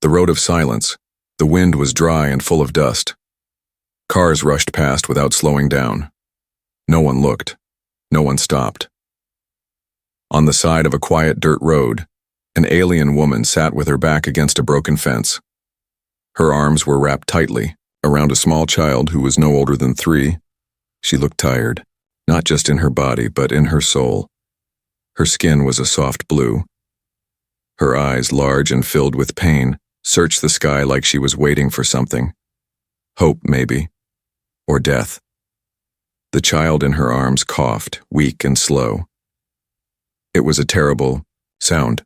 The road of silence. The wind was dry and full of dust. Cars rushed past without slowing down. No one looked. No one stopped. On the side of a quiet dirt road, an alien woman sat with her back against a broken fence. Her arms were wrapped tightly around a small child who was no older than 3. She looked tired, not just in her body, but in her soul. Her skin was a soft blue. Her eyes, large and filled with pain, searched the sky like she was waiting for something. Hope, maybe. Or death. The child in her arms coughed, weak and slow. It was a terrible sound.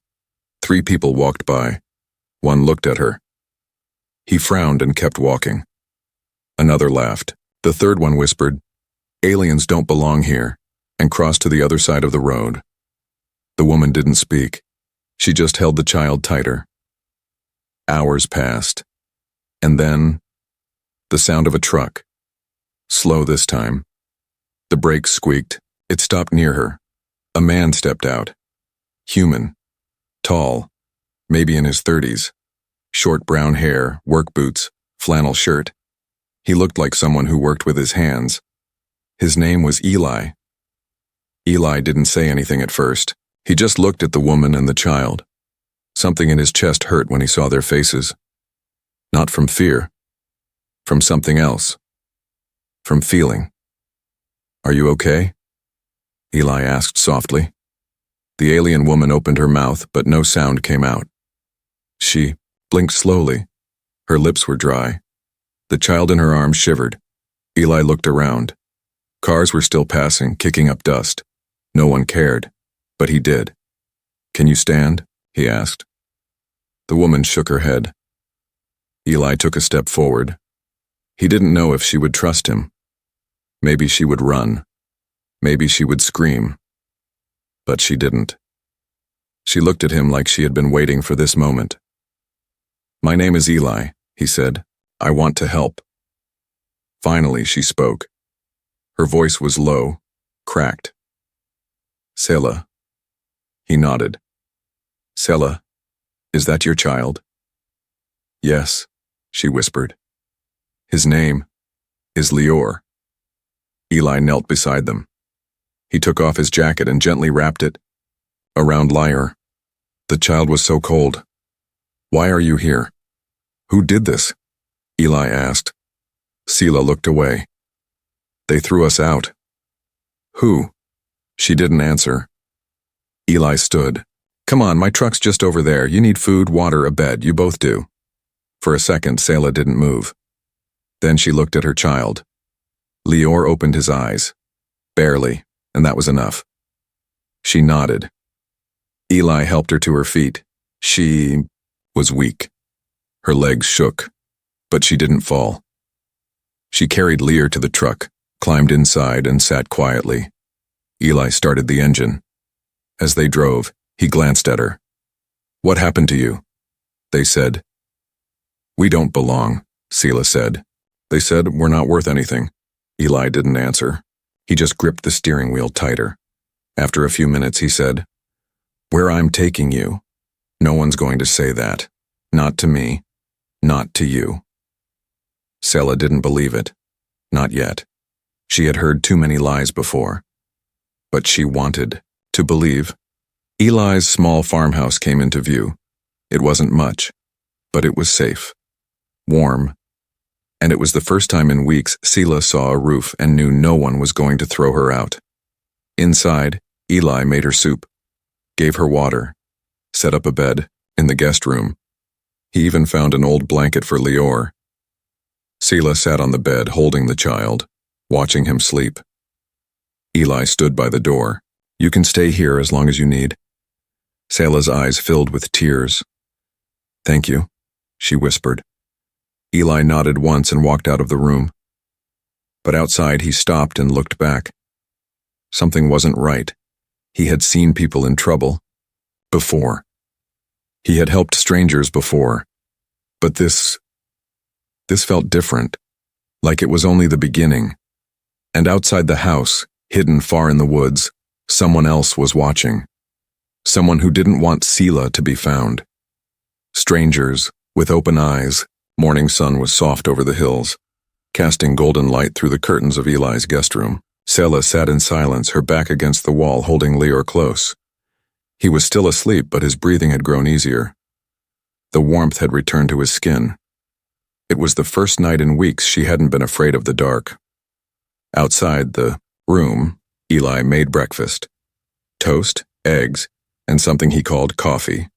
3 people walked by. One looked at her. He frowned and kept walking. Another laughed. The 3rd one whispered, "Aliens don't belong here," and crossed to the other side of the road. The woman didn't speak. She just held the child tighter. Hours passed. And then, the sound of a truck. Slow this time. The brakes squeaked. It stopped near her. A man stepped out. Human. Tall. Maybe in his 30s. Short brown hair, work boots, flannel shirt. He looked like someone who worked with his hands. His name was Eli. Eli didn't say anything at first. He just looked at the woman and the child. Something in his chest hurt when he saw their faces. Not from fear. From something else. From feeling. "Are you okay?" Eli asked softly. The alien woman opened her mouth, but no sound came out. She blinked slowly. Her lips were dry. The child in her arms shivered. Eli looked around. Cars were still passing, kicking up dust. No one cared, but he did. "Can you stand?" he asked. The woman shook her head. Eli took a step forward. He didn't know if she would trust him. Maybe she would run. Maybe she would scream. But she didn't. She looked at him like she had been waiting for this moment. "My name is Eli," he said. "I want to help." Finally, she spoke. Her voice was low, cracked. "Selah." He nodded. "Selah, is that your child?" "Yes," she whispered. "His name is Lior." Eli knelt beside them. He took off his jacket and gently wrapped it around Lior. The child was so cold. "Why are you here?" "Who did this?" Eli asked. Selah looked away. "They threw us out." "Who?" She didn't answer. Eli stood. "Come on, my truck's just over there. You need food, water, a bed. You both do." For a second, Selah didn't move. Then she looked at her child. Lior opened his eyes. Barely, and that was enough. She nodded. Eli helped her to her feet. She was weak. Her legs shook, but she didn't fall. She carried Lior to the truck, climbed inside, and sat quietly. Eli started the engine. As they drove, he glanced at her. "What happened to you?" They said. "We don't belong," Selah said. "They said we're not worth anything." Eli didn't answer. He just gripped the steering wheel tighter. After a few minutes, he said, "Where I'm taking you, no one's going to say that. Not to me. Not to you." Selah didn't believe it. Not yet. She had heard too many lies before. But she wanted to believe. Eli's small farmhouse came into view. It wasn't much, but it was safe. Warm. And it was the first time in weeks Selah saw a roof and knew no one was going to throw her out. Inside, Eli made her soup, gave her water, set up a bed in the guest room. He even found an old blanket for Lior. Selah sat on the bed holding the child, watching him sleep. Eli stood by the door. "You can stay here as long as you need." Selah's eyes filled with tears. "Thank you," she whispered. Eli nodded once and walked out of the room. But outside he stopped and looked back. Something wasn't right. He had seen people in trouble. Before. He had helped strangers before. But this felt different. Like it was only the beginning. And outside the house, hidden far in the woods, someone else was watching. Someone who didn't want Selah to be found. Strangers With open eyes, morning sun was soft over the hills, casting golden light through the curtains of Eli's guest room. Selah sat in silence, her back against the wall, holding Lior close. He was still asleep, but his breathing had grown easier. The warmth had returned to his skin. It was the first night in weeks she hadn't been afraid of the dark. Outside the room, Eli made breakfast. Toast, eggs, and something he called coffee.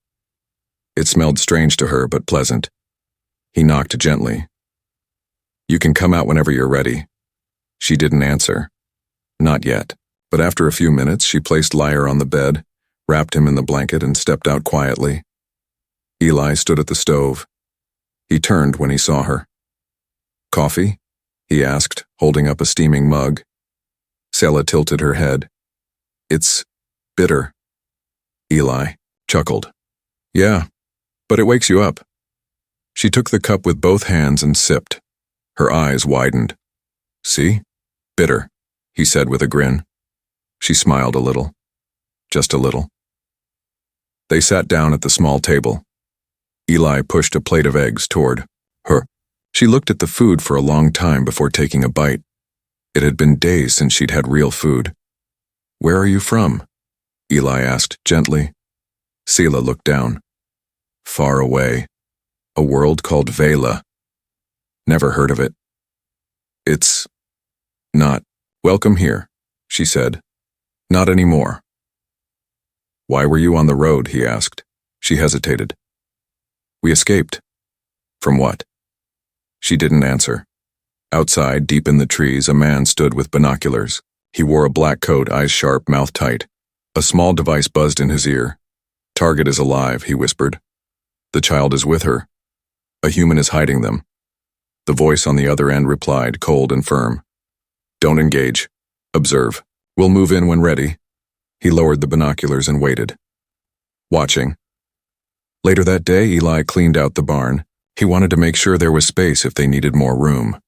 It smelled strange to her, but pleasant. He knocked gently. "You can come out whenever you're ready." She didn't answer. Not yet, but after a few minutes she placed Lior on the bed, wrapped him in the blanket, and stepped out quietly. Eli stood at the stove. He turned when he saw her. "Coffee?" he asked, holding up a steaming mug. Selah tilted her head. "It's bitter." Eli chuckled. "Yeah, but it wakes you up." She took the cup with both hands and sipped. Her eyes widened. "See? Bitter," he said with a grin. She smiled a little. Just a little. They sat down at the small table. Eli pushed a plate of eggs toward her. She looked at the food for a long time before taking a bite. It had been days since she'd had real food. "Where are you from?" Eli asked gently. Selah looked down. "Far away. A world called Vela. Never heard of it." "It's not welcome here," she said. "Not anymore." "Why were you on the road?" he asked. She hesitated. "We escaped." "From what?" She didn't answer. Outside, deep in the trees, a man stood with binoculars. He wore a black coat, eyes sharp, mouth tight. A small device buzzed in his ear. "Target is alive," he whispered. "The child is with her. A human is hiding them." The voice on the other end replied, cold and firm. "Don't engage. Observe. We'll move in when ready." He lowered the binoculars and waited. Watching. Later that day, Eli cleaned out the barn. He wanted to make sure there was space if they needed more room.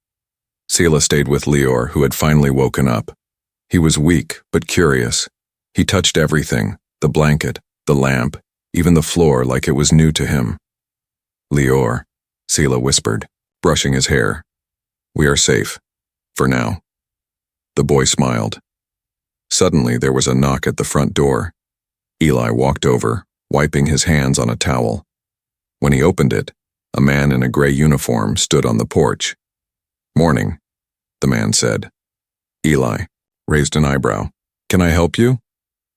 Selah stayed with Lior, who had finally woken up. He was weak, but curious. He touched everything, the blanket, the lamp, even the floor, like it was new to him. "Lior," Selah whispered, brushing his hair. "We are safe. For now." The boy smiled. Suddenly, there was a knock at the front door. Eli walked over, wiping his hands on a towel. When he opened it, a man in a gray uniform stood on the porch. "Morning," the man said. Eli raised an eyebrow. "Can I help you?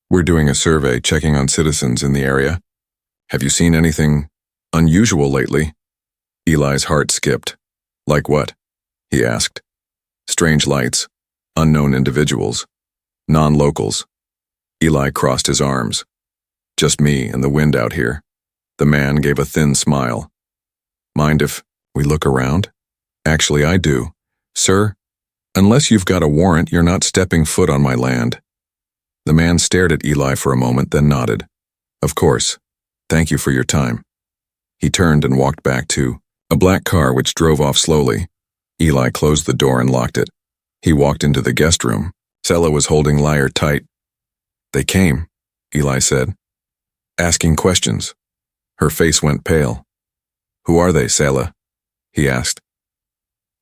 We're doing a survey, checking on citizens in the area. Have you seen anything unusual lately?" Eli's heart skipped. "Like what?" he asked. "Strange lights, unknown individuals, non-locals." Eli crossed his arms. "Just me and the wind out here." The man gave a thin smile. "Mind if we look around?" "Actually, I do. Sir, unless you've got a warrant, you're not stepping foot on my land." The man stared at Eli for a moment, then nodded. "Of course. Thank you for your time." He turned and walked back to a black car which drove off slowly. Eli closed the door and locked it. He walked into the guest room. Selah was holding Lior tight. "They came," Eli said, "asking questions." Her face went pale. "Who are they, Selah?" he asked.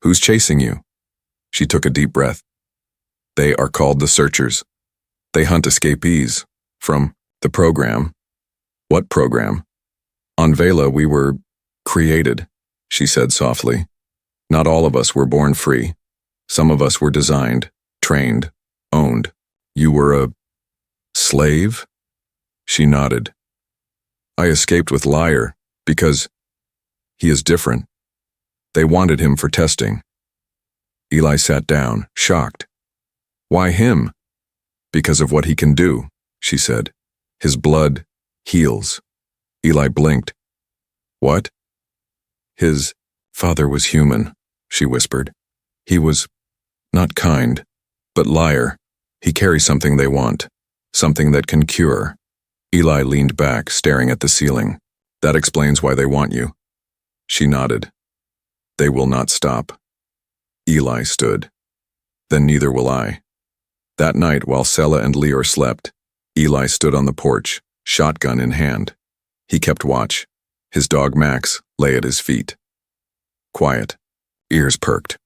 "Who's chasing you?" She took a deep breath. "They are called the Searchers. They hunt escapees from the program." "What program?" "On Vela we were created," she said softly. "Not all of us were born free. Some of us were designed, trained, owned. You were a slave?" She nodded. "I escaped with Lior because he is different. They wanted him for testing." Eli sat down, shocked. "Why him?" "Because of what he can do," she said. "His blood heals." Eli blinked. "What?" "His father was human," she whispered. "He was not kind, but Lior. He carries something they want, something that can cure." Eli leaned back, staring at the ceiling. "That explains why they want you." She nodded. "They will not stop." Eli stood. "Then neither will I." That night, while Selah and Lior slept, Eli stood on the porch, shotgun in hand. He kept watch. His dog Max lay at his feet. Quiet. Ears perked.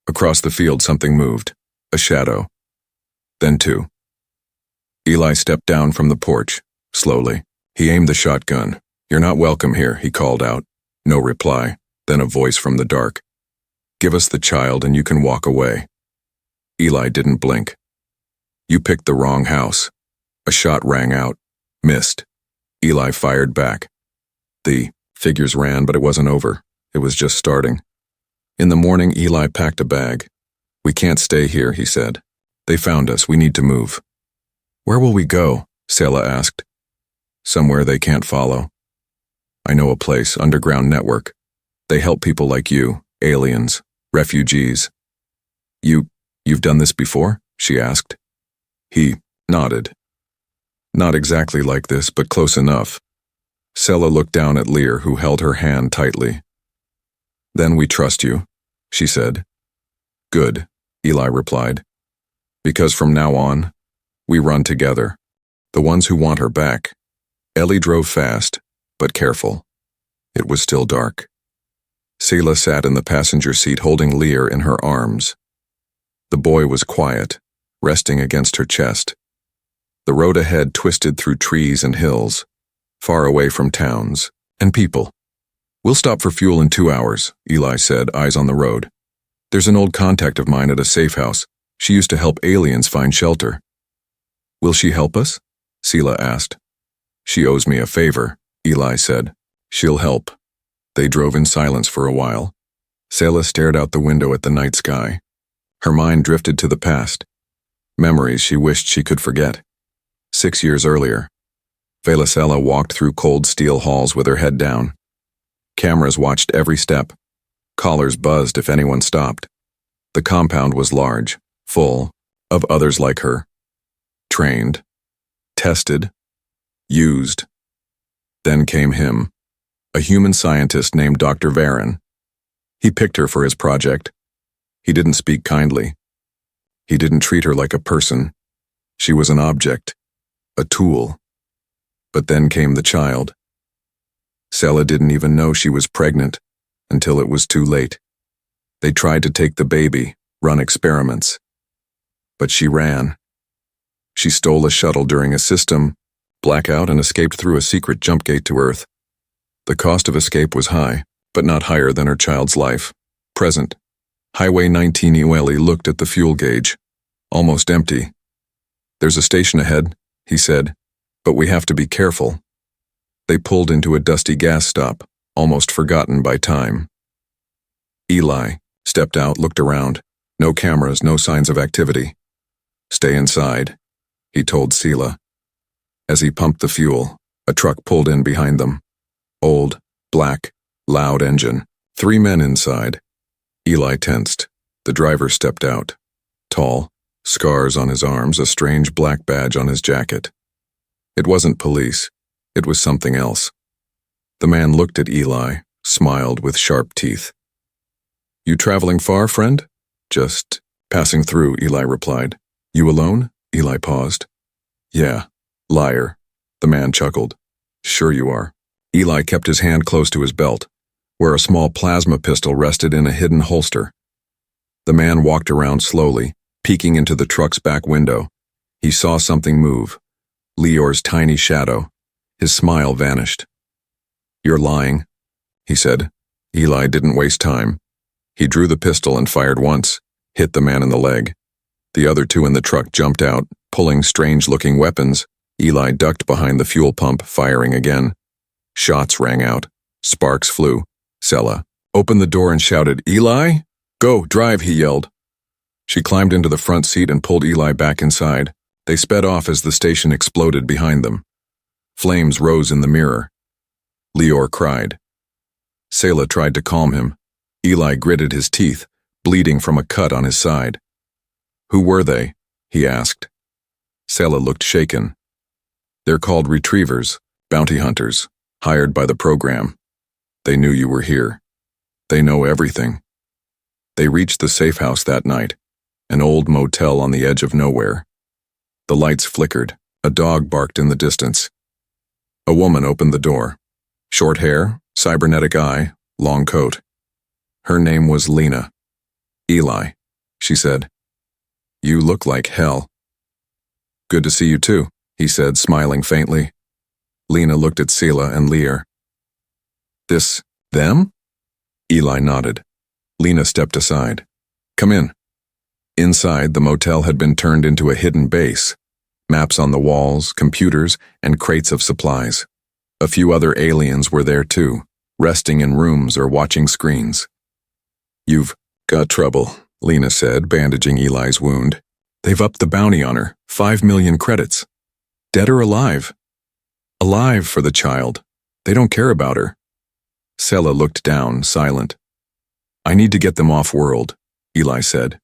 Across the field something moved. A shadow. Then two. Eli stepped down from the porch, slowly. He aimed the shotgun. "You're not welcome here," he called out. No reply. Then a voice from the dark. "Give us the child and you can walk away." Eli didn't blink. "You picked the wrong house." A shot rang out. Missed. Eli fired back. The figures ran, but it wasn't over. It was just starting. In the morning, Eli packed a bag. "We can't stay here," he said. "They found us. We need to move." "Where will we go?" Selah asked. "Somewhere they can't follow. I know a place, underground network. They help people like you, aliens, refugees." You've done this before?" she asked. He nodded. "Not exactly like this, but close enough." Selah looked down at Lear, who held her hand tightly. "Then we trust you," she said. "Good," Eli replied. "Because from now on, we run together. The ones who want her back." Ellie drove fast, but careful. It was still dark. Selah sat in the passenger seat holding Lear in her arms. The boy was quiet, resting against her chest. The road ahead twisted through trees and hills, far away from towns and people. "We'll stop for fuel in 2 hours," Eli said, eyes on the road. "There's an old contact of mine at a safe house. She used to help aliens find shelter." "Will she help us?" Selah asked. "She owes me a favor," Eli said. "She'll help." They drove in silence for a while. Selah stared out the window at the night sky. Her mind drifted to the past, memories she wished she could forget. 6 years earlier, Velasela walked through cold steel halls with her head down. Cameras watched every step. Collars buzzed if anyone stopped. The compound was large, full of others like her. Trained, tested, used. Then came him, a human scientist named Dr. Varon. He picked her for his project. He didn't speak kindly. He didn't treat her like a person. She was an object, a tool. But then came the child. Selah didn't even know she was pregnant until it was too late. They tried to take the baby, run experiments. But she ran. She stole a shuttle during a system blackout and escaped through a secret jump gate to Earth. The cost of escape was high, but not higher than her child's life. Present. Highway 19 Ueli looked at the fuel gauge. Almost empty. "There's a station ahead," he said, "but we have to be careful." They pulled into a dusty gas stop, almost forgotten by time. Eli stepped out, looked around. No cameras, no signs of activity. "Stay inside," he told Selah. As he pumped the fuel, a truck pulled in behind them. Old, black, loud engine. 3 men inside. Eli tensed. The driver stepped out. Tall, scars on his arms, a strange black badge on his jacket. It wasn't police. It was something else. The man looked at Eli, smiled with sharp teeth. "You traveling far, friend?" "Just passing through," Eli replied. "You alone?" Eli paused. "Yeah, liar." The man chuckled. "Sure you are." Eli kept his hand close to his belt, where a small plasma pistol rested in a hidden holster. The man walked around slowly, peeking into the truck's back window. He saw something move. Leor's tiny shadow. His smile vanished. "You're lying," he said. Eli didn't waste time. He drew the pistol and fired once, hit the man in the leg. The other 2 in the truck jumped out, pulling strange-looking weapons. Eli ducked behind the fuel pump, firing again. Shots rang out. Sparks flew. Selah opened the door and shouted, "Eli? Go, drive," he yelled. She climbed into the front seat and pulled Eli back inside. They sped off as the station exploded behind them. Flames rose in the mirror. Leor cried. Selah tried to calm him. Eli gritted his teeth, bleeding from a cut on his side. "Who were they?" he asked. Selah looked shaken. "They're called retrievers, bounty hunters, hired by the program. They knew you were here. They know everything." They reached the safe house that night, an old motel on the edge of nowhere. The lights flickered. A dog barked in the distance. A woman opened the door. Short hair, cybernetic eye, long coat. Her name was Lena. Eli, she said. You look like hell. Good to see you too, he said, smiling faintly. Lena looked at Selah and Lear. This, them? Eli nodded. Lena stepped aside. Come in. Inside, the motel had been turned into a hidden base. Maps on the walls, computers, and crates of supplies. A few other aliens were there too, resting in rooms or watching screens. You've got trouble, Lena said, bandaging Eli's wound. They've upped the bounty on her, 5 million credits. Dead or alive? Alive for the child. They don't care about her. Selah looked down, silent. I need to get them off-world, Eli said.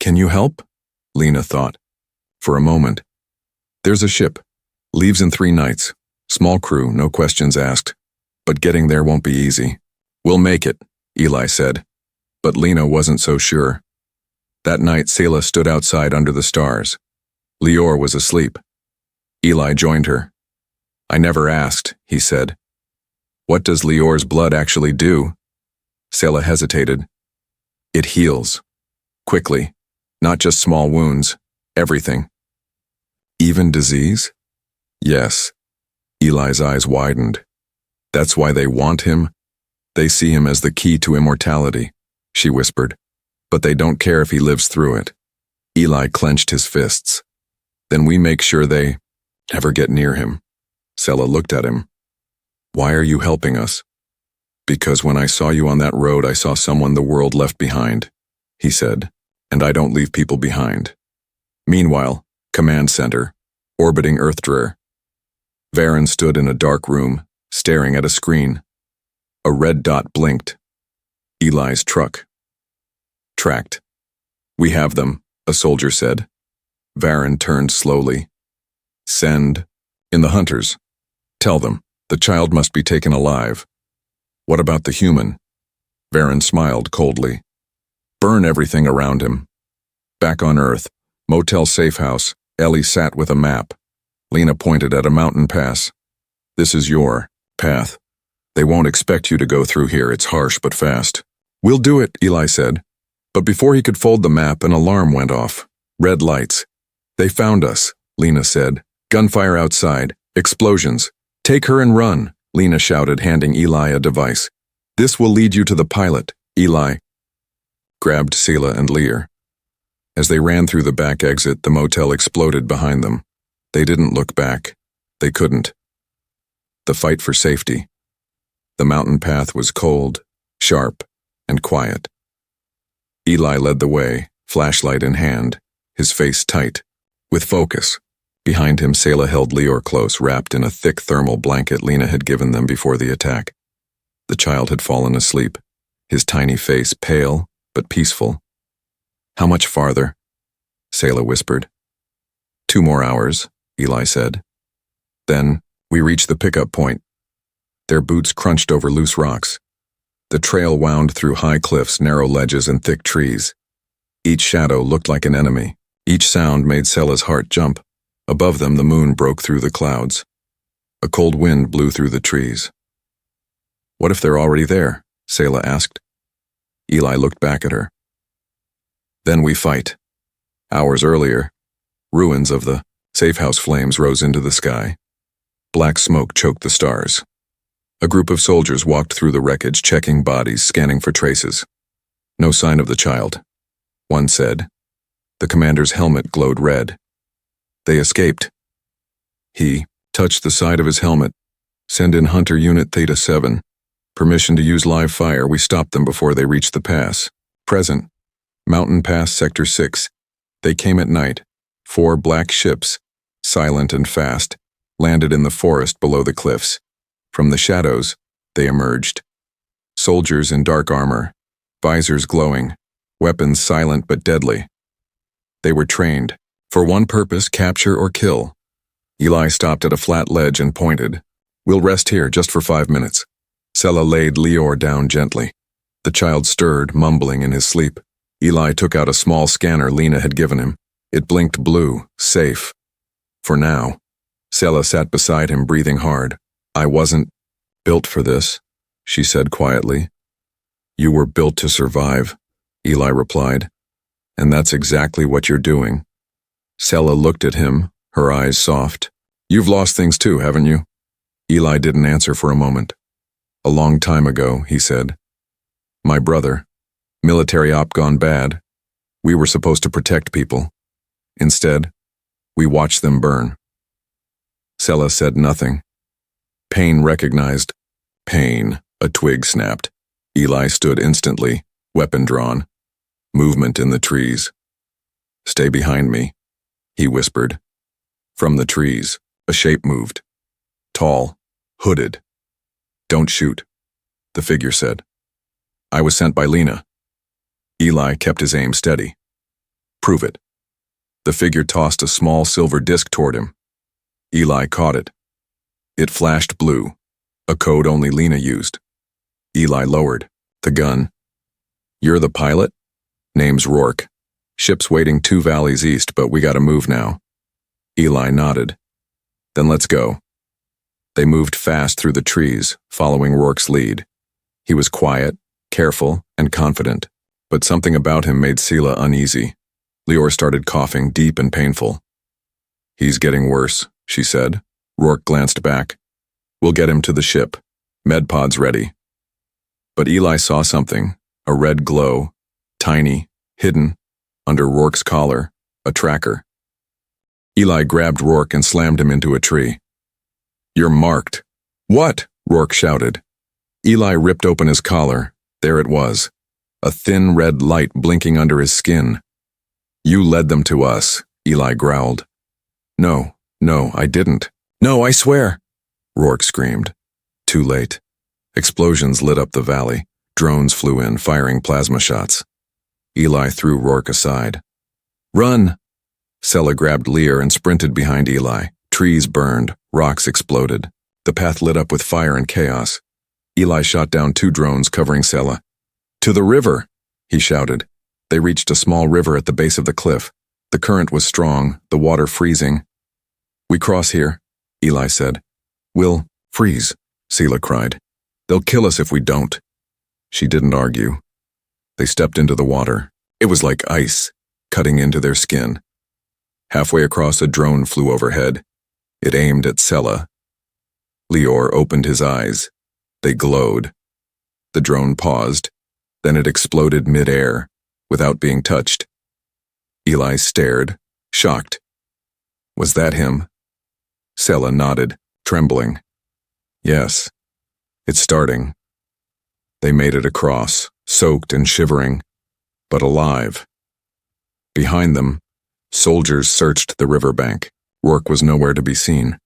Can you help? Lena thought. For a moment. There's a ship. Leaves in 3 nights. Small crew, no questions asked. But getting there won't be easy. We'll make it, Eli said. But Lena wasn't so sure. That night, Selah stood outside under the stars. Leor was asleep. Eli joined her. I never asked, he said. What does Leor's blood actually do? Selah hesitated. It heals. Quickly. Not just small wounds. Everything. Even disease? Yes. Eli's eyes widened. That's why they want him? They see him as the key to immortality, she whispered. But they don't care if he lives through it. Eli clenched his fists. Then we make sure they never get near him. Selah looked at him. Why are you helping us? Because when I saw you on that road, I saw someone the world left behind, he said, and I don't leave people behind. Meanwhile, command center, orbiting Earth-Drer. Varen stood in a dark room, staring at a screen. A red dot blinked. Eli's truck. Tracked. We have them, a soldier said. Varen turned slowly. Send. In the hunters. Tell them, the child must be taken alive. What about the human? Varen smiled coldly. Burn everything around him. Back on Earth, motel safe house, Ellie sat with a map. Lena pointed at a mountain pass. This is your path. They won't expect you to go through here, it's harsh but fast. We'll do it, Eli said. But before he could fold the map, an alarm went off. Red lights. They found us, Lena said. Gunfire outside. Explosions. Take her and run, Lena shouted, handing Eli a device. This will lead you to the pilot, Eli. Grabbed Selah and Lear. As they ran through the back exit, the motel exploded behind them. They didn't look back. They couldn't. The fight for safety. The mountain path was cold, sharp, and quiet. Eli led the way, flashlight in hand, his face tight, with focus. Behind him, Selah held Leor close, wrapped in a thick thermal blanket Lena had given them before the attack. The child had fallen asleep, his tiny face pale but peaceful. How much farther? Selah whispered. 2 more hours, Eli said. Then, we reached the pickup point. Their boots crunched over loose rocks. The trail wound through high cliffs, narrow ledges, and thick trees. Each shadow looked like an enemy. Each sound made Selah's heart jump. Above them, the moon broke through the clouds. A cold wind blew through the trees. What if they're already there? Selah asked. Eli looked back at her. Then we fight. Hours earlier, ruins of the safe house flames rose into the sky. Black smoke choked the stars. A group of soldiers walked through the wreckage, checking bodies, scanning for traces. No sign of the child. One said. The commander's helmet glowed red. They escaped. He touched the side of his helmet. Send in Hunter Unit Theta 7. Permission to use live fire. We stopped them before they reached the pass. Present. Mountain Pass, Sector 6. They came at night. 4 black ships, silent and fast, landed in the forest below the cliffs. From the shadows, they emerged. Soldiers in dark armor, visors glowing, weapons silent but deadly. They were trained, for one purpose, capture or kill. Eli stopped at a flat ledge and pointed. We'll rest here just for 5 minutes. Selah laid Leor down gently. The child stirred, mumbling in his sleep. Eli took out a small scanner Lena had given him. It blinked blue, safe. For now. Selah sat beside him, breathing hard. I wasn't. Built for this, she said quietly. You were built to survive, Eli replied. And that's exactly what you're doing. Sela looked at him, her eyes soft. You've lost things too, haven't you? Eli didn't answer for a moment. A long time ago, he said. My brother. Military op gone bad. We were supposed to protect people. Instead, we watched them burn. Sela said nothing. Pain recognized. Pain, a twig snapped. Eli stood instantly, weapon drawn. Movement in the trees. Stay behind me, he whispered. From the trees, a shape moved. Tall, hooded. Don't shoot, the figure said. I was sent by Lena. Eli kept his aim steady. Prove it. The figure tossed a small silver disc toward him. Eli caught it. It flashed blue, a code only Lena used. Eli lowered the gun. You're the pilot? Name's Rourke. Ship's waiting 2 valleys east, but we gotta move now. Eli nodded. Then let's go. They moved fast through the trees, following Rourke's lead. He was quiet, careful, and confident, but something about him made Sela uneasy. Lior started coughing, deep and painful. He's getting worse, she said. Rourke glanced back. We'll get him to the ship. Medpod's ready. But Eli saw something, a red glow, tiny, hidden, under Rourke's collar, a tracker. Eli grabbed Rourke and slammed him into a tree. You're marked. What? Rourke shouted. Eli ripped open his collar. There it was, a thin red light blinking under his skin. You led them to us, Eli growled. No, I didn't. No, I swear, Rourke screamed. Too late. Explosions lit up the valley. Drones flew in, firing plasma shots. Eli threw Rourke aside. Run! Sela grabbed Lear and sprinted behind Eli. Trees burned, rocks exploded. The path lit up with fire and chaos. Eli shot down 2 drones covering Sela. To the river, he shouted. They reached a small river at the base of the cliff. The current was strong, the water freezing. We cross here, Eli said. We'll freeze, Sela cried. They'll kill us if we don't. She didn't argue. They stepped into the water. It was like ice, cutting into their skin. Halfway across, a drone flew overhead. It aimed at Sela. Lior opened his eyes. They glowed. The drone paused. Then it exploded mid-air, without being touched. Eli stared, shocked. Was that him? Sela nodded, trembling. Yes. It's starting. They made it across, soaked and shivering, but alive. Behind them, soldiers searched the riverbank. Rourke was nowhere to be seen.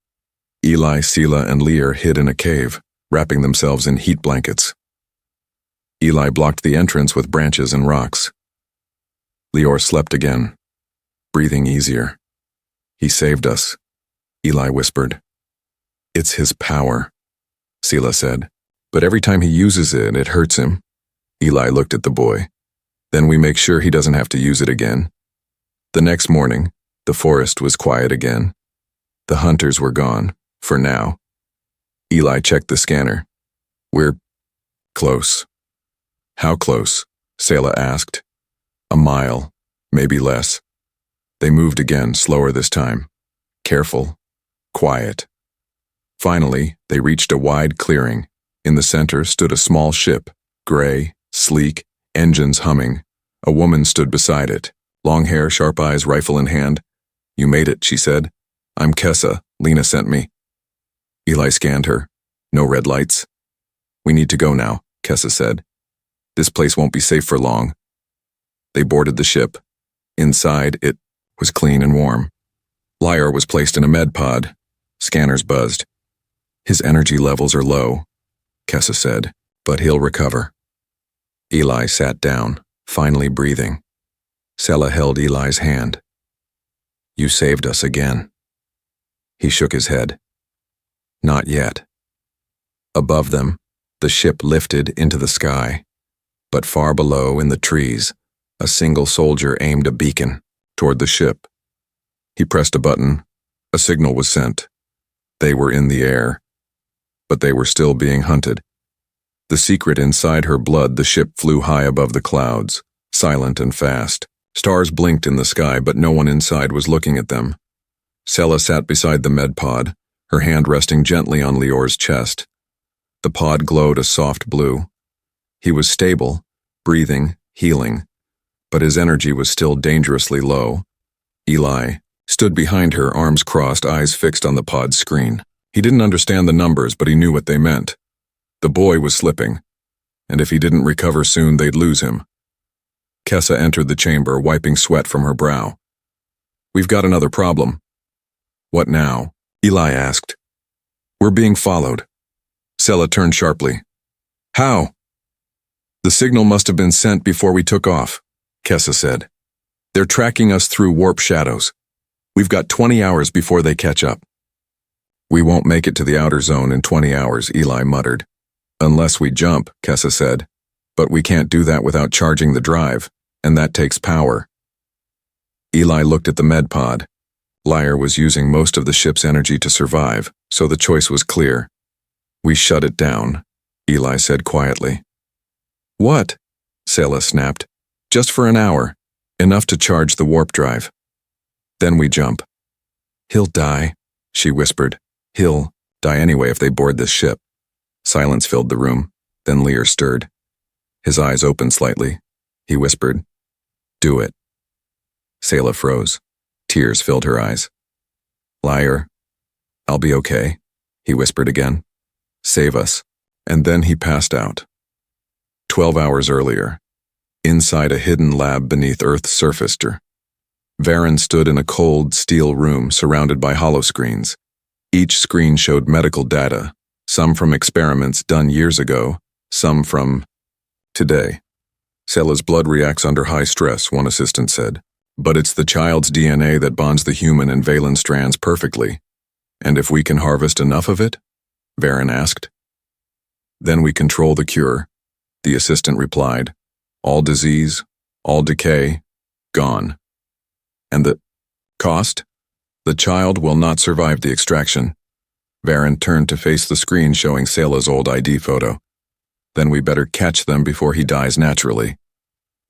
Eli, Sela, and Lear hid in a cave, wrapping themselves in heat blankets. Eli blocked the entrance with branches and rocks. Lior slept again, breathing easier. He saved us, Eli whispered. It's his power, Sela said, but every time he uses it, it hurts him. Eli looked at the boy. Then we make sure he doesn't have to use it again. The next morning, the forest was quiet again. The hunters were gone, for now. Eli checked the scanner. We're close. How close? Sela asked. A mile, maybe less. They moved again, slower this time. Careful, quiet. Finally, they reached a wide clearing. In the center stood a small ship, gray, sleek, engines humming. A woman stood beside it, long hair, sharp eyes, rifle in hand. You made it, she said. I'm Kessa, Lena sent me. Eli scanned her. No red lights. We need to go now, Kessa said. This place won't be safe for long. They boarded the ship. Inside, it was clean and warm. Liar was placed in a med pod. Scanners buzzed. His energy levels are low, Kessa said, but he'll recover. Eli sat down, finally breathing. Sela held Eli's hand. You saved us again. He shook his head. Not yet. Above them, the ship lifted into the sky, but far below in the trees, a single soldier aimed a beacon toward the ship. He pressed a button. A signal was sent. They were in the air. but they were still being hunted. The secret inside her blood, the ship flew high above the clouds, silent and fast. Stars blinked in the sky, but no one inside was looking at them. Sela sat beside the med pod, her hand resting gently on Lior's chest. The pod glowed a soft blue. He was stable, breathing, healing, but his energy was still dangerously low. Eli stood behind her, arms crossed, eyes fixed on the pod's screen. He didn't understand the numbers, but he knew what they meant. The boy was slipping, and if he didn't recover soon, they'd lose him. Kessa entered the chamber, wiping sweat from her brow. "We've got another problem." "What now?" Eli asked. "We're being followed." Sela turned sharply. "How?" "The signal must have been sent before we took off," Kessa said. "They're tracking us through warp shadows. We've got 20 hours before they catch up." "We won't make it to the outer zone in 20 hours, Eli muttered. "Unless we jump," Kessa said. "But we can't do that without charging the drive, and that takes power." Eli looked at the med pod. Liar was using most of the ship's energy to survive, so the choice was clear. "We shut it down," Eli said quietly. "What?" Sela snapped. "Just for an hour, enough to charge the warp drive. Then we jump." "He'll die," she whispered. "He'll die anyway if they board this ship." Silence filled the room. Then Lear stirred. His eyes opened slightly. He whispered, "Do it." Sela froze. Tears filled her eyes. "Liar, I'll be okay," he whispered again. "Save us." And then he passed out. 12 hours earlier, inside a hidden lab beneath Earth's surface, Varen stood in a cold, steel room surrounded by holoscreens. Each screen showed medical data, some from experiments done years ago, some from today. "Sela's blood reacts under high stress," one assistant said. "But it's the child's DNA that bonds the human and Valen strands perfectly. And if we can harvest enough of it?" Varen asked. "Then we control the cure," the assistant replied. "All disease, all decay, gone." "And the cost?" "The child will not survive the extraction." Varen turned to face the screen showing Sela's old ID photo. "Then we better catch them before he dies naturally."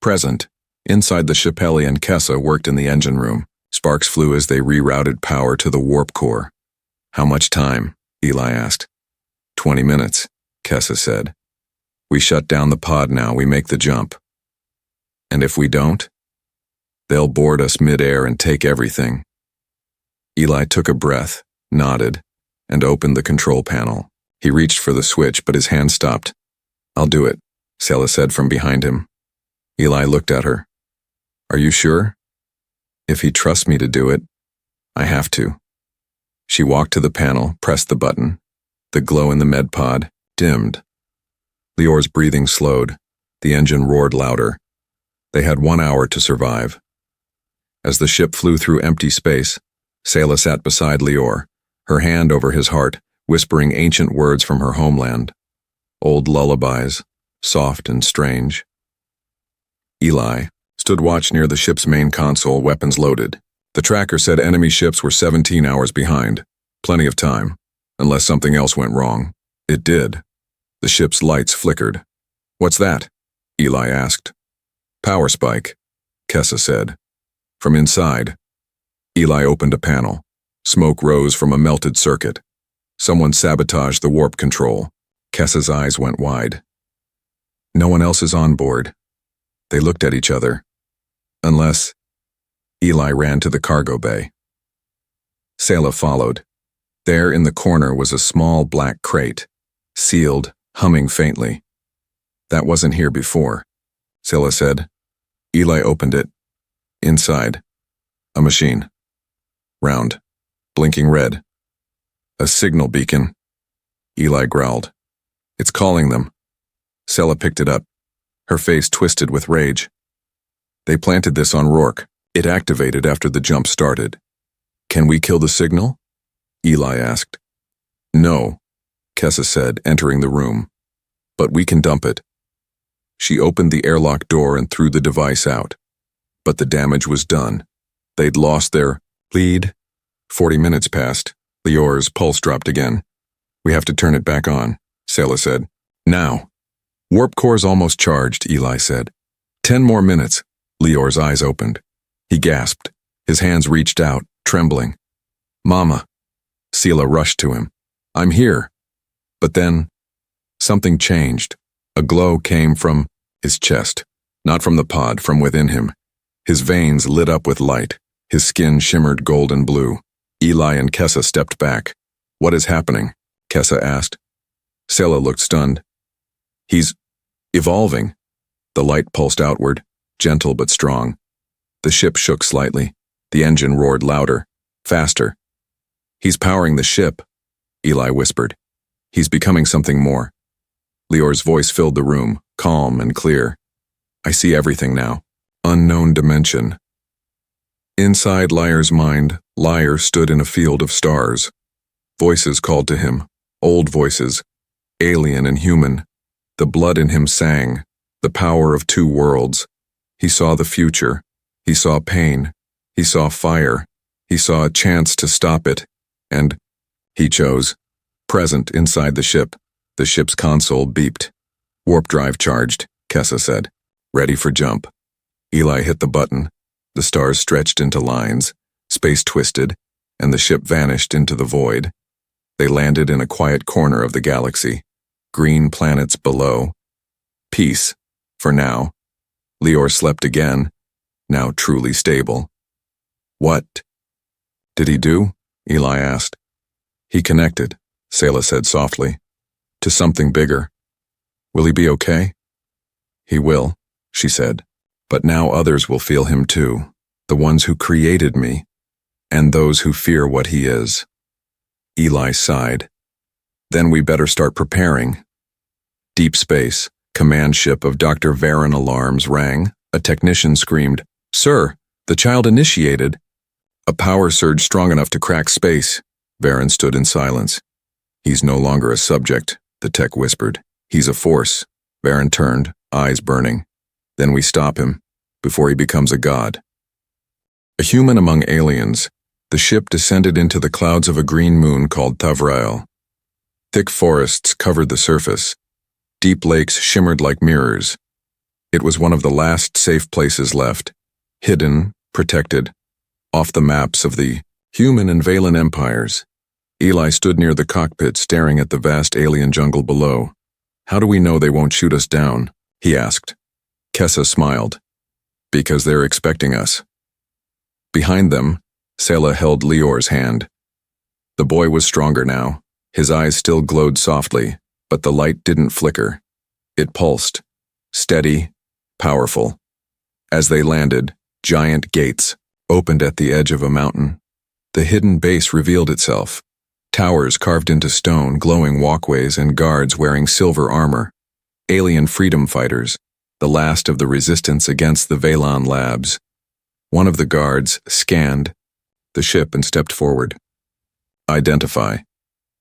Present, inside the Chappelli and Kessa worked in the engine room. Sparks flew as they rerouted power to the warp core. "How much time?" Eli asked. 20 minutes, Kessa said. "We shut down the pod now, we make the jump." "And if we don't?" "They'll board us mid-air and take everything." Eli took a breath, nodded, and opened the control panel. He reached for the switch, but his hand stopped. "I'll do it," Sela said from behind him. Eli looked at her. "Are you sure?" "If he trusts me to do it, I have to." She walked to the panel, pressed the button. The glow in the med pod dimmed. Lior's breathing slowed. The engine roared louder. They had 1 hour to survive. As the ship flew through empty space, Sela sat beside Lior, her hand over his heart, whispering ancient words from her homeland. Old lullabies, soft and strange. Eli stood watch near the ship's main console, weapons loaded. The tracker said enemy ships were 17 hours behind. Plenty of time, unless something else went wrong. It did. The ship's lights flickered. "What's that?" Eli asked. "Power spike," Kessa said. From inside, Eli opened a panel. Smoke rose from a melted circuit. Someone sabotaged the warp control. Kessa's eyes went wide. "No one else is on board." They looked at each other. "Unless..." Eli ran to the cargo bay. Sela followed. There in the corner was a small black crate, sealed, humming faintly. "That wasn't here before," Sela said. Eli opened it. Inside, a machine. Round, blinking red. "A signal beacon," Eli growled. "It's calling them." Sela picked it up, her face twisted with rage. "They planted this on Rourke. It activated after the jump started." "Can we kill the signal?" Eli asked. "No," Kessa said, entering the room. "But we can dump it." She opened the airlock door and threw the device out. But the damage was done. They'd lost their lead. 40 minutes passed. Lior's pulse dropped again. We have to turn it back on, Selah said. Now. Warp core's almost charged, Eli said. 10 more minutes. Lior's eyes opened. He gasped. His hands reached out, trembling. Mama. Selah rushed to him. I'm here. But then, something changed. A glow came from his chest, not from the pod, from within him. His veins lit up with light. His skin shimmered golden blue. Eli and Kessa stepped back. What is happening? Kessa asked. Selah looked stunned. He's evolving. The light pulsed outward, gentle but strong. The ship shook slightly. The engine roared louder, faster. He's powering the ship, Eli whispered. He's becoming something more. Lior's voice filled the room, calm and clear. I see everything now. Unknown dimension. Inside Liar's mind, Liar stood in a field of stars. Voices called to him, old voices, alien and human. The blood in him sang, the power of two worlds. He saw the future. He saw pain. He saw fire. He saw a chance to stop it. And he chose. Present inside the ship. The ship's console beeped. Warp drive charged, Kessa said. Ready for jump. Eli hit the button. The stars stretched into lines. Space twisted, and the ship vanished into the void. They landed in a quiet corner of the galaxy. Green planets below. Peace, for now. Lior slept again, now truly stable. What did he do? Eli asked. He connected, Selah said softly, to something bigger. Will he be okay? He will, she said, but now others will feel him too, the ones who created me, and those who fear what he is. Eli sighed. Then we better start preparing. Deep space, command ship of Dr. Varen alarms rang. A technician screamed, Sir, the child initiated. A power surge strong enough to crack space. Varen stood in silence. He's no longer a subject, the tech whispered. He's a force. Varen turned, eyes burning. Then we stop him, before he becomes a god. A human among aliens, the ship descended into the clouds of a green moon called Tavrael. Thick forests covered the surface. Deep lakes shimmered like mirrors. It was one of the last safe places left, hidden, protected, off the maps of the human and Valen empires. Eli stood near the cockpit staring at the vast alien jungle below. How do we know they won't shoot us down? He asked. Kessa smiled. Because they're expecting us. Behind them, Selah held Lior's hand. The boy was stronger now. His eyes still glowed softly, but the light didn't flicker. It pulsed, steady, powerful. As they landed, giant gates opened at the edge of a mountain. The hidden base revealed itself. Towers carved into stone, glowing walkways, and guards wearing silver armor. Alien freedom fighters, the last of the resistance against the Valon labs. One of the guards scanned the ship and stepped forward. Identify.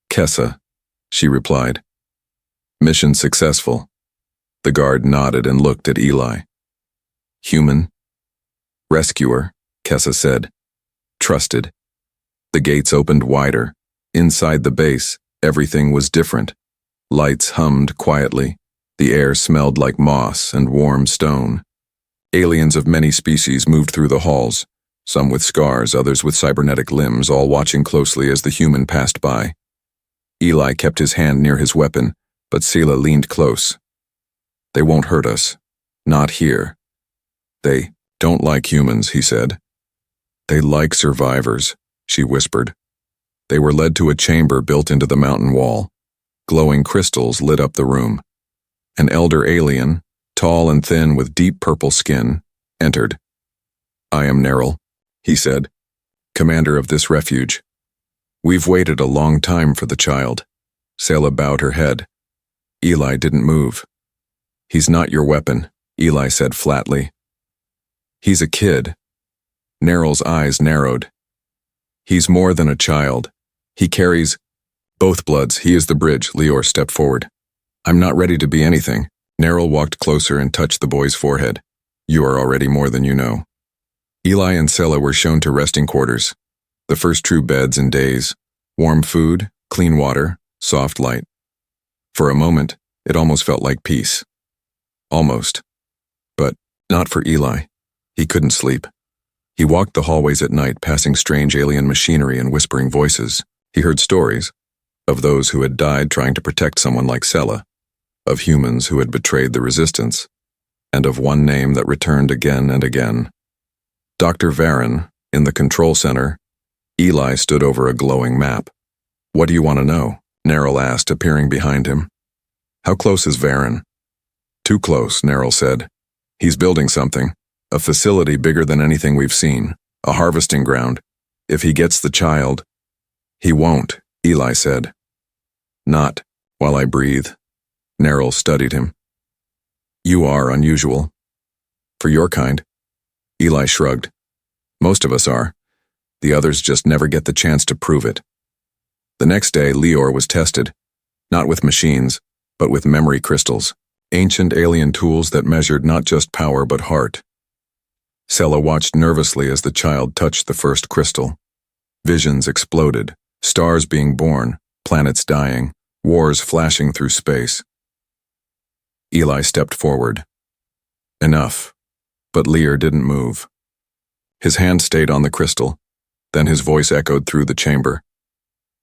Kessa, she replied. Mission successful. The guard nodded and looked at Eli. Human. Rescuer, Kessa said. Trusted. The gates opened wider. Inside the base, everything was different. Lights hummed quietly. The air smelled like moss and warm stone. Aliens of many species moved through the halls, some with scars, others with cybernetic limbs, all watching closely as the human passed by. Eli kept his hand near his weapon, but Selah leaned close. They won't hurt us. Not here. They don't like humans, he said. They like survivors, she whispered. They were led to a chamber built into the mountain wall. Glowing crystals lit up the room. An elder alien, tall and thin with deep purple skin, entered. I am Neril, he said, commander of this refuge. We've waited a long time for the child. Selah bowed her head. Eli didn't move. He's not your weapon, Eli said flatly. He's a kid. Neril's eyes narrowed. He's more than a child. He carries both bloods. He is the bridge. Lior stepped forward. I'm not ready to be anything. Neril walked closer and touched the boy's forehead. You are already more than you know. Eli and Selah were shown to resting quarters. The first true beds in days. Warm food, clean water, soft light. For a moment, it almost felt like peace. Almost. But not for Eli. He couldn't sleep. He walked the hallways at night, passing strange alien machinery and whispering voices. He heard stories of those who had died trying to protect someone like Sela, of humans who had betrayed the resistance, and of one name that returned again and again. Dr. Varen, in the control center. Eli stood over a glowing map. "What do you want to know?" Neril asked, appearing behind him. "How close is Varen?" "Too close," Neril said. "He's building something, a facility bigger than anything we've seen, a harvesting ground. If he gets the child—" "He won't," Eli said. "Not while I breathe." Neril studied him. "You are unusual. For your kind." Eli shrugged. "Most of us are. The others just never get the chance to prove it." The next day, Lior was tested, not with machines, but with memory crystals, ancient alien tools that measured not just power but heart. Sela watched nervously as the child touched the first crystal. Visions exploded, stars being born, planets dying, wars flashing through space. Eli stepped forward. Enough. But Lior didn't move. His hand stayed on the crystal. Then his voice echoed through the chamber.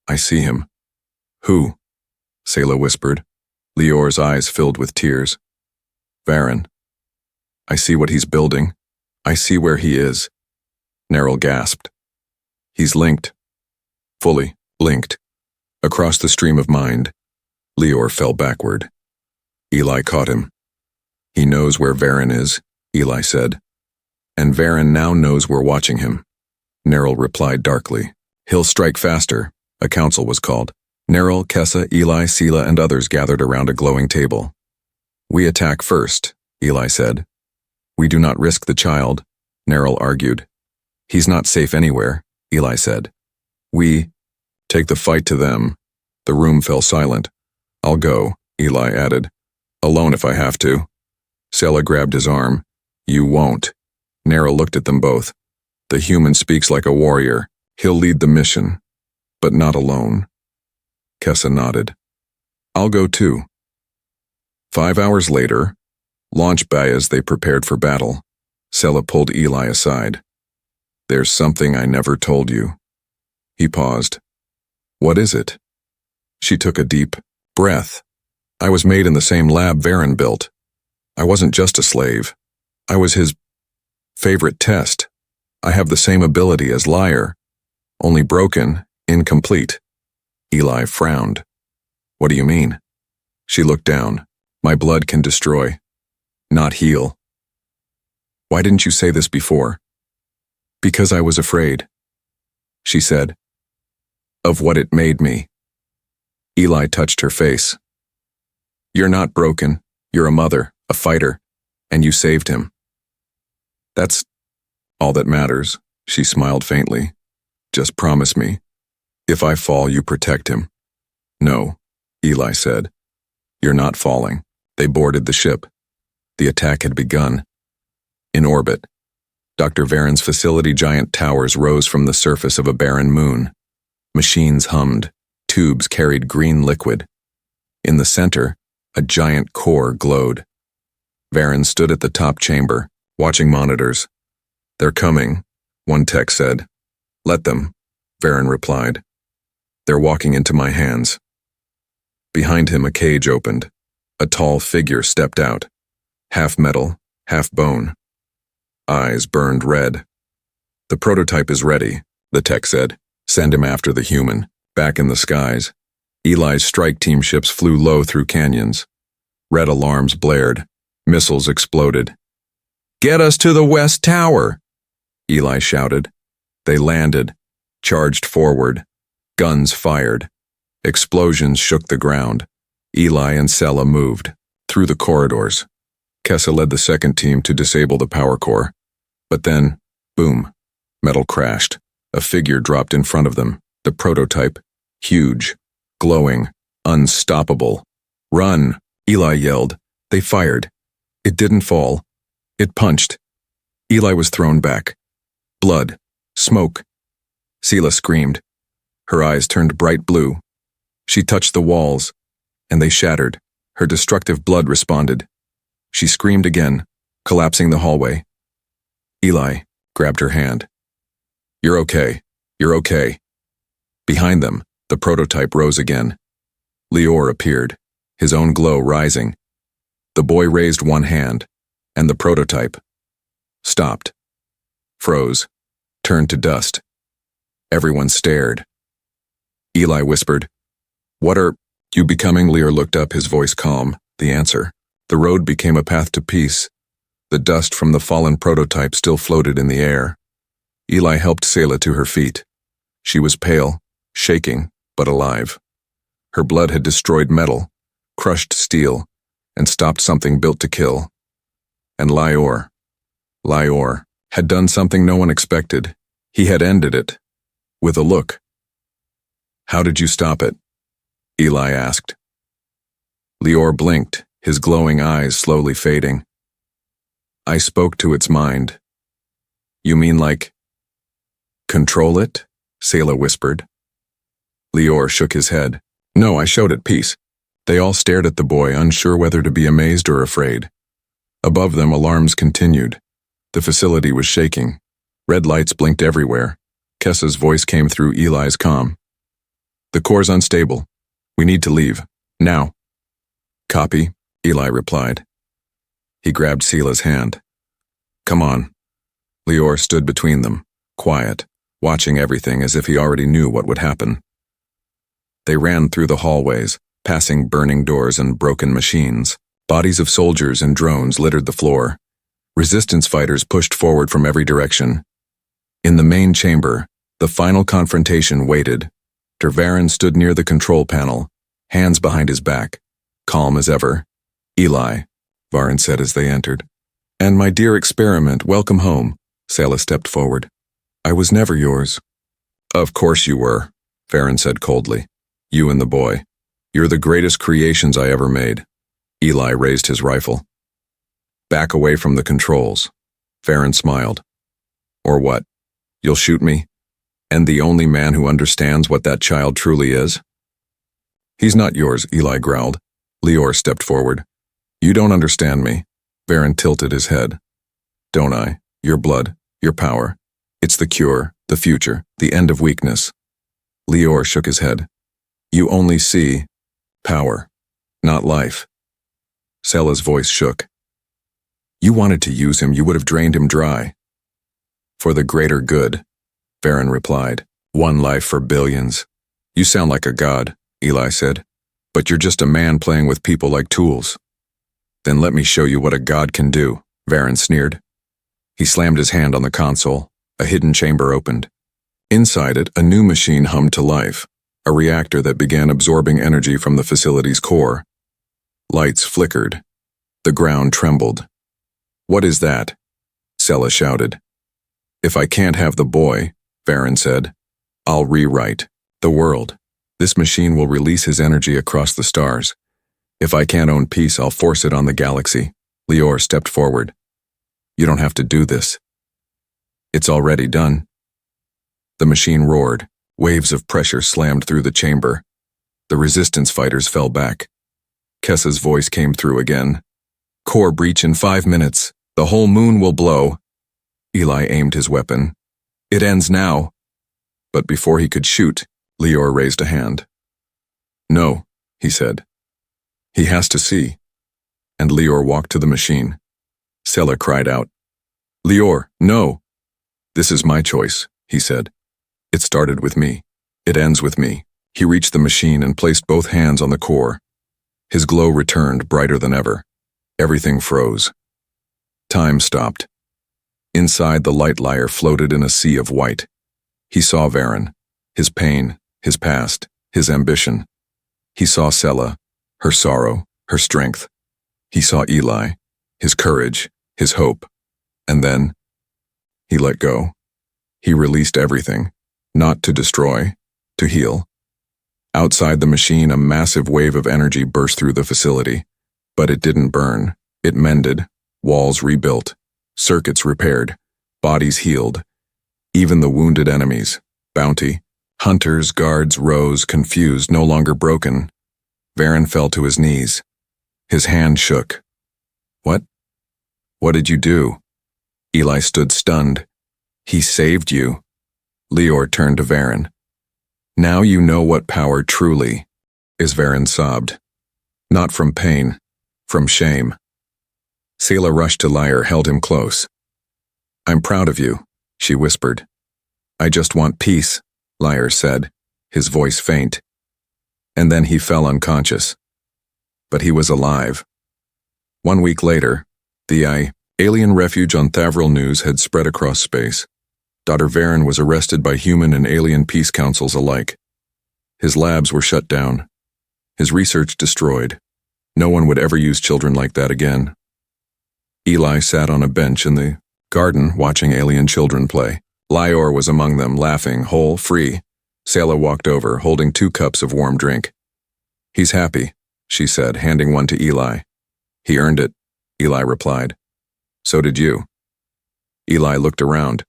"I see him." "Who?" Sela whispered. Lior's eyes filled with tears. "Varen. I see what he's building. I see where he is." Neril gasped. "He's linked. Fully linked." Across the stream of mind, Lior fell backward. Eli caught him. "He knows where Varen is," Eli said. "And Varen now knows we're watching him." Neril replied darkly. "He'll strike faster." A council was called. Neril, Kessa, Eli, Sela, and others gathered around a glowing table. "We attack first," Eli said. "We do not risk the child," Neril argued. "He's not safe anywhere," Eli said. "We take the fight to them." The room fell silent. "I'll go," Eli added. "Alone if I have to." Sela grabbed his arm. "You won't." Neril looked at them both. "The human speaks like a warrior. He'll lead the mission, but not alone." Kessa nodded. "I'll go too." 5 hours later, launched by as they prepared for battle, Sela pulled Eli aside. "There's something I never told you." He paused. "What is it?" She took a deep breath. "I was made in the same lab Varen built. I wasn't just a slave. I was his favorite test. I have the same ability as Liar, only broken, incomplete." Eli frowned. "What do you mean?" She looked down. "My blood can destroy, not heal." "Why didn't you say this before?" "Because I was afraid," she said, "of what it made me." Eli touched her face. "You're not broken. You're a mother, a fighter, and you saved him." "That's all that matters," she smiled faintly. "Just promise me. If I fall, you protect him." "No," Eli said. "You're not falling." They boarded the ship. The attack had begun. In orbit, Dr. Varen's facility giant towers rose from the surface of a barren moon. Machines hummed. Tubes carried green liquid. In the center, a giant core glowed. Varen stood at the top chamber, watching monitors. "They're coming," one tech said. "Let them," Varen replied. "They're walking into my hands." Behind him, a cage opened. A tall figure stepped out, half metal, half bone. Eyes burned red. "The prototype is ready," the tech said. "Send him after the human." Back in the skies, Eli's strike team ships flew low through canyons. Red alarms blared. Missiles exploded. "Get us to the West Tower!" Eli shouted. They landed, charged forward. Guns fired. Explosions shook the ground. Eli and Sela moved through the corridors. Kessa led the second team to disable the power core. But then, boom, metal crashed. A figure dropped in front of them. The prototype, huge, glowing, unstoppable. "Run!" Eli yelled. They fired. It didn't fall. It punched. Eli was thrown back. Blood. Smoke. Sela screamed. Her eyes turned bright blue. She touched the walls, and they shattered. Her destructive blood responded. She screamed again, collapsing the hallway. Eli grabbed her hand. You're okay. You're okay. Behind them, the prototype rose again. Lior appeared, his own glow rising. The boy raised one hand, and the prototype stopped, froze, turned to dust. Everyone stared. Eli whispered, "What are you becoming?" Lior looked up, his voice calm. The answer. The road became a path to peace. The dust from the fallen prototype still floated in the air. Eli helped Selah to her feet. She was pale, shaking, but alive. Her blood had destroyed metal, crushed steel, and stopped something built to kill. And Lior had done something no one expected. He had ended it, with a look. "How did you stop it?" Eli asked. Lior blinked, his glowing eyes slowly fading. "I spoke to its mind." "You mean like control it?" Selah whispered. Lior shook his head. "No, I showed it peace." They all stared at the boy, unsure whether to be amazed or afraid. Above them, alarms continued. The facility was shaking. Red lights blinked everywhere. Kessa's voice came through Eli's comm. "The core's unstable. We need to leave. Now." "Copy," Eli replied. He grabbed Selah's hand. "Come on." Lior stood between them, quiet, watching everything as if he already knew what would happen. They ran through the hallways, passing burning doors and broken machines. Bodies of soldiers and drones littered the floor. Resistance fighters pushed forward from every direction. In the main chamber, the final confrontation waited. Tervarin stood near the control panel, hands behind his back, calm as ever. "Eli," Varin said as they entered. "And my dear experiment, welcome home." Selah stepped forward. "I was never yours." "Of course you were," Varin said coldly. "You and the boy. You're the greatest creations I ever made." Eli raised his rifle. "Back away from the controls." Varin smiled. "Or what? You'll shoot me? And the only man who understands what that child truly is?" "He's not yours," Eli growled. Lior stepped forward. "You don't understand me." Varin tilted his head. "Don't I? Your blood, your power. It's the cure, the future, the end of weakness." Lior shook his head. "You only see power, not life." Selah's voice shook. "You wanted to use him, you would have drained him dry." "For the greater good," Varin replied. "One life for billions." "You sound like a god," Eli said. "But you're just a man playing with people like tools." "Then let me show you what a god can do," Varin sneered. He slammed his hand on the console. A hidden chamber opened. Inside it, a new machine hummed to life, a reactor that began absorbing energy from the facility's core. Lights flickered. The ground trembled. "What is that?" Selah shouted. "If I can't have the boy," Varin said, "I'll rewrite the world. This machine will release his energy across the stars. If I can't own peace, I'll force it on the galaxy." Lior stepped forward. "You don't have to do this. It's already done." The machine roared. Waves of pressure slammed through the chamber. The resistance fighters fell back. Kessa's voice came through again. "Core breach in 5 minutes. The whole moon will blow." Eli aimed his weapon. "It ends now." But before he could shoot, Lior raised a hand. "No," he said. "He has to see." And Lior walked to the machine. Selah cried out, "Lior, no!" "This is my choice," he said. "It started with me. It ends with me." He reached the machine and placed both hands on the core. His glow returned, brighter than ever. Everything froze. Time stopped. Inside, the light lyre floated in a sea of white. He saw Varin, his pain, his past, his ambition. He saw Selah, her sorrow, her strength. He saw Eli, his courage, his hope. And then, he let go. He released everything, not to destroy, to heal. Outside the machine, a massive wave of energy burst through the facility. But it didn't burn. It mended, walls rebuilt, circuits repaired, bodies healed. Even the wounded enemies, Bounty, Hunters, guards rose, confused, no longer broken. Varen fell to his knees. His hand shook. What? What did you do? Eli stood stunned. He saved you. Lior turned to Varen. Now you know what power truly is, Varen sobbed. Not from pain, from shame. Selah rushed to Lior, held him close. I'm proud of you, she whispered. I just want peace, Lior said, his voice faint. And then he fell unconscious. But he was alive. 1 week later, the alien refuge on Thavril news had spread across space. Dr. Varen was arrested by human and alien peace councils alike. His labs were shut down. His research destroyed. No one would ever use children like that again. Eli sat on a bench in the garden watching alien children play. Lior was among them, laughing, whole, free. Selah walked over, holding 2 cups of warm drink. He's happy, she said, handing one to Eli. He earned it, Eli replied. So did you. Eli looked around.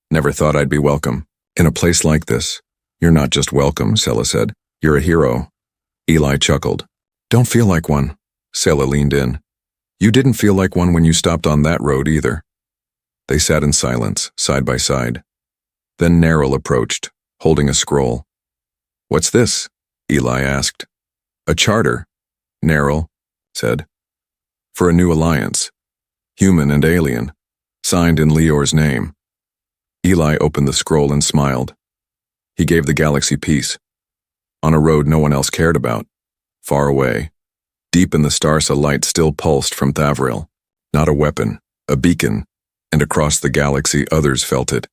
Never thought I'd be welcome. In a place like this, you're not just welcome, Selah said. You're a hero. Eli chuckled. Don't feel like one. Selah leaned in. You didn't feel like one when you stopped on that road either. They sat in silence, side by side. Then Neril approached, holding a scroll. What's this? Eli asked. A charter, Neril said. For a new alliance, human and alien, signed in Lior's name. Eli opened the scroll and smiled. He gave the galaxy peace. On a road no one else cared about. Far away. Deep in the stars a light still pulsed from Thavril. Not a weapon, a beacon, and across the galaxy others felt it.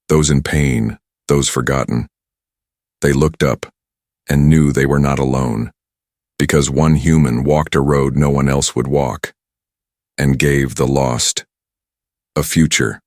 Those in pain, those forgotten. They looked up and knew they were not alone, because one human walked a road no one else would walk, and gave the lost a future.